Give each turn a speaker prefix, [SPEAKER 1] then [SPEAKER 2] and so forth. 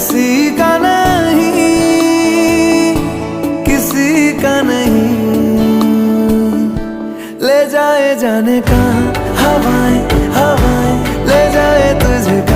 [SPEAKER 1] किसी का नहीं, किसी का नहीं। ले जाए जाने का हवाएं, हवाएं ले जाए तुझे।